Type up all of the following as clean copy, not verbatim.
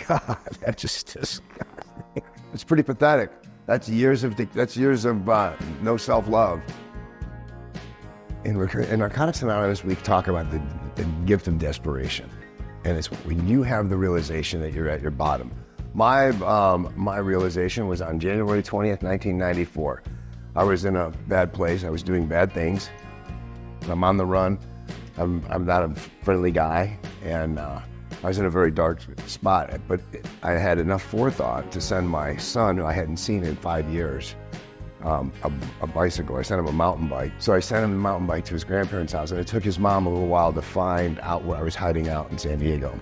God, that's just disgusting. It's pretty pathetic. That's years of no self-love. In Narcotics Anonymous, we talk about the gift of desperation. And it's when you have the realization that you're at your bottom. My realization was on January 20th, 1994. I was in a bad place. I was doing bad things. I'm on the run. I'm not a friendly guy. And I was in a very dark spot. But I had enough forethought to send my son, who I hadn't seen in 5 years, a bicycle. I sent him a mountain bike. So I sent him the mountain bike to his grandparents' house, and it took his mom a little while to find out where I was hiding out in San Diego.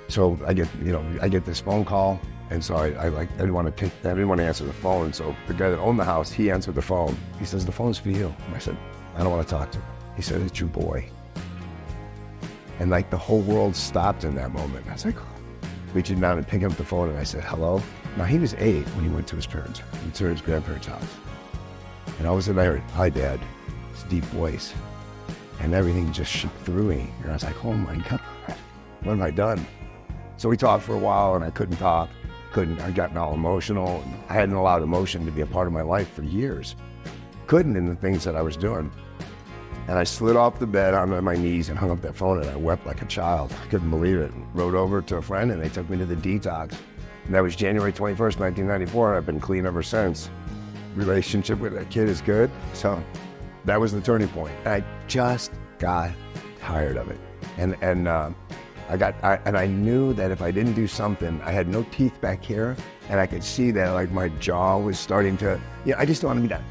So I get this phone call, and so I didn't want to answer the phone. So the guy that owned the house, he answered the phone. He says, "The phone's for you." I said, "I don't want to talk to him." He said, "It's your boy." And like the whole world stopped in that moment. I was like, reaching down and picking up the phone, and I said, "Hello?" Now he was 8 when he went to his grandparents' house. And all of a sudden I heard, "Hi, Dad." This deep voice. And everything just shook through me. And I was like, oh my God, what have I done? So we talked for a while, and I couldn't talk. I got all emotional. I hadn't allowed emotion to be a part of my life for years. Couldn't in the things that I was doing. And I slid off the bed onto my knees and hung up that phone, and I wept like a child. I couldn't believe it. Rode over to a friend, and they took me to the detox. And that was January 21st, 1994. I've been clean ever since. Relationship with that kid is good. So that was the turning point. I just got tired of it. And I knew that if I didn't do something, I had no teeth back here, and I could see that like my jaw was starting to, I just don't want to be that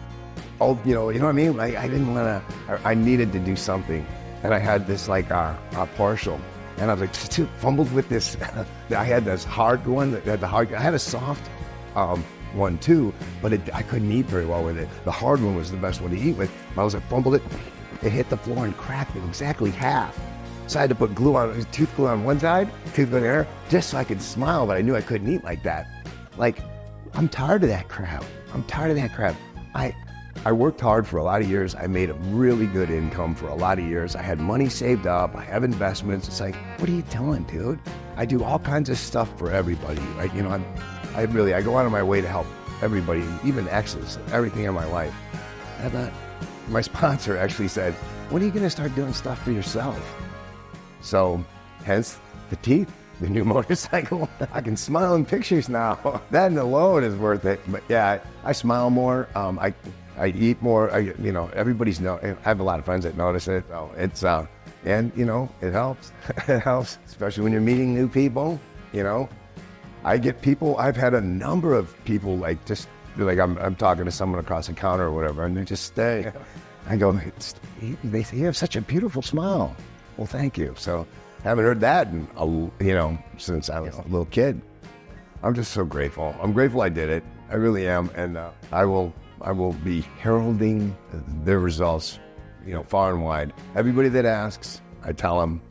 old, you know what I mean? I didn't want to, I needed to do something. And I had this like partial, and I was like, fumbled with this. I had this hard one, I had a soft one too, but I couldn't eat very well with it. The hard one was the best one to eat with. I was like, fumbled it, it hit the floor and cracked it exactly half. So I had to put tooth glue on one side, tooth glue on the other, just so I could smile, but I knew I couldn't eat like that. Like, I'm tired of that crap. I worked hard for a lot of years. I made a really good income for a lot of years. I had money saved up. I have investments. It's like, what are you doing, dude? I do all kinds of stuff for everybody. Right? I go out of my way to help everybody, even exes, everything in my life. I thought, my sponsor actually said, when are you going to start doing stuff for yourself? So, hence the teeth, the new motorcycle. I can smile in pictures now. That alone is worth it. But yeah, I smile more. I eat more. Everybody's I have a lot of friends that notice it. So it's and it helps. It helps, especially when you're meeting new people. I get people. I've had a number of people I'm talking to someone across the counter or whatever, and they just stay. I go, they say you have such a beautiful smile. Well, thank you. So I haven't heard that since I was a little kid. I'm just so grateful. I'm grateful I did it. I really am, and I will be heralding their results, far and wide. Everybody that asks, I tell them